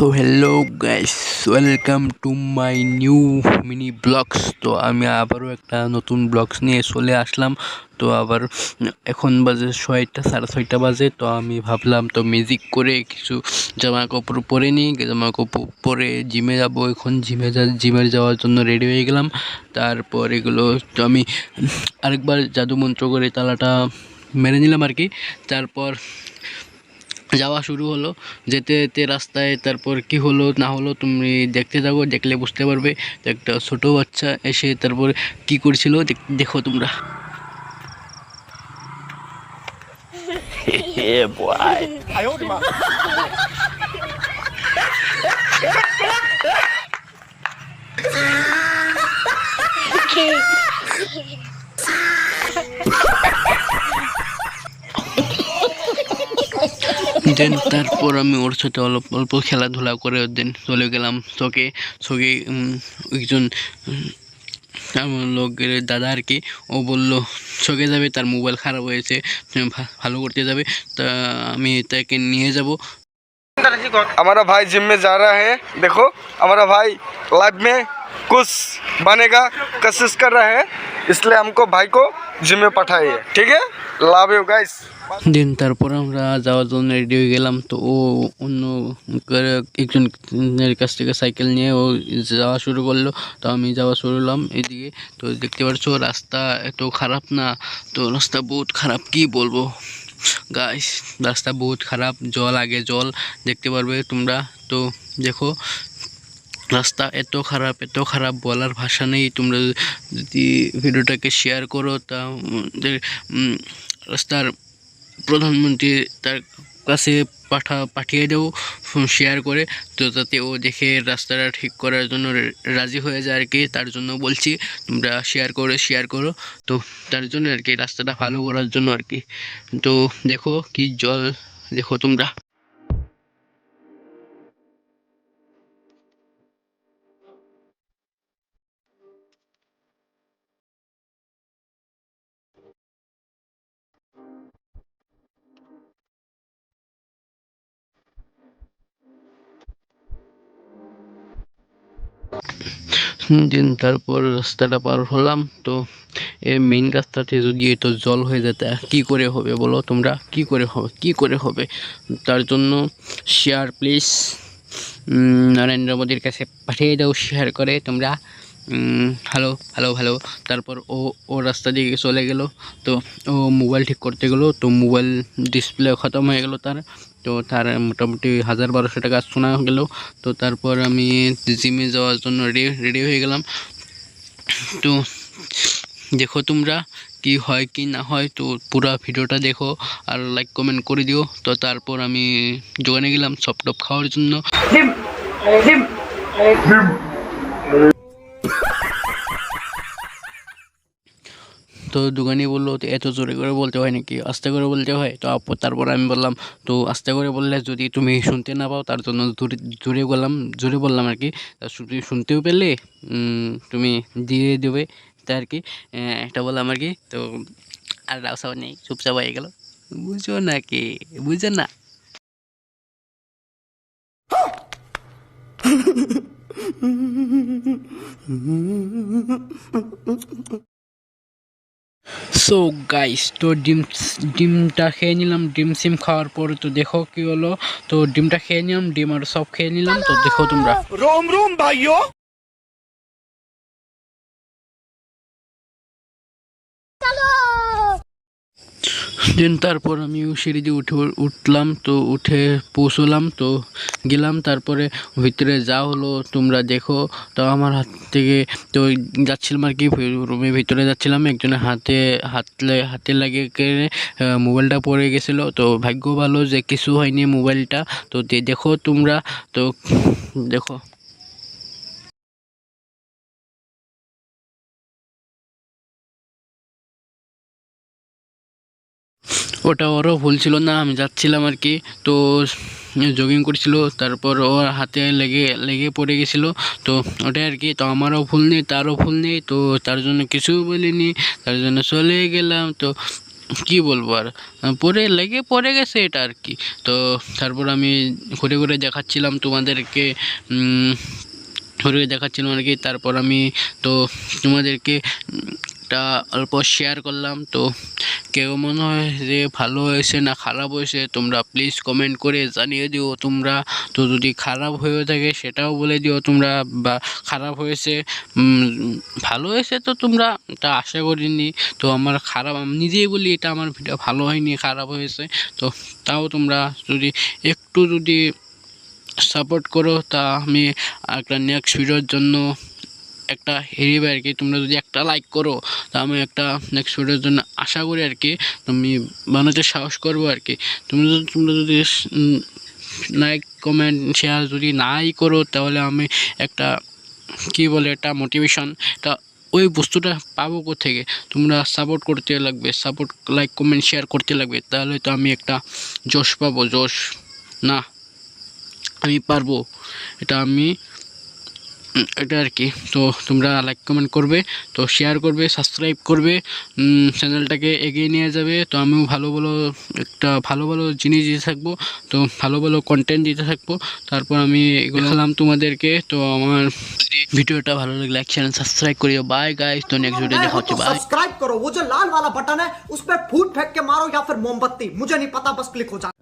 So hello guys, welcome to my new mini blogs. তো আমি আবারও একটা নতুন ব্লগস নিয়ে চলে আসলাম। তো আবার এখন বাজে 6টা, 6:30 বাজে। তো আমি ভাবলাম তো ম্যাজিক করে কিছু জামা কাপড় পরে নিই, জামা কাপড় পরে জিমে যাব। এখন জিমে যাওয়ার জন্য রেডি হয়ে গেলাম। তারপর এগুলো তো আমি আরেকবার জাদু মন্ত্র করে তালাটা মেরে নিলাম আর কি। তারপর যাওয়া শুরু হলো। যেতে যেতে রাস্তায় তারপর কি হলো না হলো তুমি দেখতে যাবো, দেখলে বুঝতে পারবে। তো একটা ছোট বাচ্চা এসে তারপর কি করছিল দেখো তোমরা। দেন তারপর আমি ওর সাথে অল্প অল্প খেলাধুলা করে দেন চলে গেলাম চকে। একজন আমার লোকের দাদা আর কি, ও বলল চকে যাবে, তার মোবাইল খারাপ হয়েছে, ভালো করতে যাবে। তা আমি তাকে নিয়ে যাব। हमारा भाई जिम में जा रहा है। देखो हमारा भाई लाइफ में कुछ बनेगा, कोशिश कर रहा है, इसलिए हमको भाई को जिम में पठाइए। ठीक है, लव यू गाइस। দিন তারপর আমরা যাওয়ার জন্য রেডি হয়ে গেলাম। তো ও অন্য একজনের কাছ থেকে সাইকেল নিয়ে ও যাওয়া শুরু করলো। তো আমি যাওয়া শুরু করলাম এদিকে। তো দেখতে পাচ্ছ রাস্তা এত খারাপ না, তো রাস্তা বহুত খারাপ, কি বলবো গাইস, রাস্তা বহুত খারাপ। জল আগে জল দেখতে পারবে তোমরা। তো দেখো রাস্তা এত খারাপ বলার ভাষা নেই। তোমরা যদি ভিডিওটাকে শেয়ার করো তা রাস্তার প্রধানমন্ত্রী তার কাছে পাঠিয়ে দেবো শেয়ার করে, তো যাতে ও দেখে রাস্তাটা ঠিক করার জন্য রাজি হয়ে যায় আর কি। তার জন্য বলছি তোমরা শেয়ার করো। তো তার জন্য আর কি, রাস্তাটা ভালো করার জন্য আর কি। তো দেখো কি জল, দেখো তোমরা। দিন তারপর রাস্তাটা পার হলাম। তো এই মেইন রাস্তাতে যদি তো জল হয়ে যেতে কি করে হবে বলো তোমরা, কি করে হবে। তার জন্য শেয়ার প্লিজ, নরেন্দ্র মোদীর কাছে পাঠিয়ে দাও শেয়ার করে তোমরা। হ্যালো। তারপর ও রাস্তা দিয়ে চলে গেল। তো ও মোবাইল ঠিক করতে গেলো, তো মোবাইল ডিসপ্লে খতম হয়ে গেল তার। তো তার মোটামুটি 1000-1200 টাকা শোনা গেল। তো তারপর আমি জিমে যাওয়ার জন্য রেডি হয়ে গেলাম। তো দেখো তোমরা কি হয় কি না হয়, তো পুরো ভিডিওটা দেখো আর লাইক কমেন্ট করে দিও। তো তারপর আমি দোকানে গেলাম চপ টপ খাওয়ার জন্য। তো দোকানি বললো তো এত জোরে করে বলতে হয় নাকি, আস্তে করে বলতে হয়। তো তারপর আমি বললাম তো আস্তে করে বললে যদি তুমি শুনতে না পাও তার জন্য জোরে বললাম আর কি। তুমি শুনতেও পেলে তুমি দিয়ে দেবে তা আর কি, একটা বললাম আর কি। তো আর রাউসাও নেই, চুপচাপ হয়ে গেল। বুঝো নাকি, বুঝো না। সো গাইস, তো ডিমটা খেয়ে নিলাম। ডিম সিম খাওয়ার পর তো দেখো কি হলো। তো ডিমটা খেয়ে নিলাম, ডিম আর সব খেয়ে নিলাম। তো দেখো তোমরা। रोम रोम भाइयों। দেন তারপর আমি সিঁড়ি দিয়ে উঠলাম। তো উঠে পৌঁছলাম, তো গেলাম। তারপরে ভিতরে যা হলো তোমরা দেখো। তো আমার হাত থেকে তো যাচ্ছিলাম আর কি, রুমের ভিতরে যাচ্ছিলাম, একজনের হাতে লাগে মোবাইলটা পড়ে গেছিলো। তো ভাগ্য ভালো যে কিছু হয়নি মোবাইলটা। তো দেখো তোমরা, তো দেখো। ওটা ওরও ভুল ছিল না, আমি যাচ্ছিলাম আর কি। তো জগিং করছিল, তারপর ওর হাতে লেগে পড়ে গেছিলো। তো ওটাই আর কি। তো আমারও ভুল নেই, তারও ভুল নেই, তো তার জন্য কিছু বলিনি, তার জন্য চলে গেলাম। তো কি বলবো আর, পড়ে লেগে পড়ে গেছে এটা আর কি। তো তারপর আমি ঘুরে ঘুরে দেখাচ্ছিলাম তোমাদেরকে, ঘুরে দেখাচ্ছিলাম আর কি। তারপর আমি তো তোমাদেরকে একটা অল্প শেয়ার করলাম। তো কেউ মনে হয় যে ভালো হয়েছে না খারাপ হয়েছে তোমরা প্লিজ কমেন্ট করে জানিয়ে দিও তোমরা। তো যদি খারাপ হয়ে থাকে সেটাও বলে দিও তোমরা, বা খারাপ হয়েছে ভালো হয়েছে তো তোমরা তা আশা করিনি। তো আমার খারাপ, আমি নিজেই বলি এটা আমার ভিডিও ভালো হয়নি, খারাপ হয়েছে। তো তাও তোমরা যদি একটু যদি সাপোর্ট করো তা আমি একটা নেক্সট ভিডিওর জন্য একটা হেরিবে আর কি। তোমরা যদি একটা লাইক করো তা আমি একটা নেক্সট ভিডিওর জন্য আশা করি আর কি, আমি বানাতে সাহস করবো আর কি। তোমরা যদি লাইক কমেন্ট শেয়ার যদি নাই করো তাহলে আমি একটা কি বলে একটা মোটিভেশন, তা ওই বস্তুটা পাবো কোত্থেকে? তোমরা সাপোর্ট করতে লাগবে, সাপোর্ট লাইক কমেন্ট শেয়ার করতে লাগবে, তাহলে তো আমি একটা জোশ পাবো। জোশ না, আমি পারবো, এটা আমি এটা আর কি। তো তোমরা লাইক কমেন্ট করবে, তো শেয়ার করবে, সাবস্ক্রাইব করবে, চ্যানেলটাকে এগিয়ে নিয়ে যাবে। তো আমিও ভালো ভালো একটা ভালো ভালো জিনিস দিতে থাকবো, তো ভালো ভালো কন্টেন্ট দিতে থাকবো। তারপর আমি এগুলো দেখালাম তোমাদেরকে। তো আমার ভিডিওটা ভালো লাগলে লাইক চ্যানেল সাবস্ক্রাইব করিও। বাই गाइस, तो नेक्स्ट वीडियो দেখা হচ্ছে। बाय। सब्सक्राइब करो, वो जो लाल वाला बटन है उस पर फूट फेंक के मारो या फिर मोमबत्ती, मुझे नहीं पता, बस क्लिक हो जाए।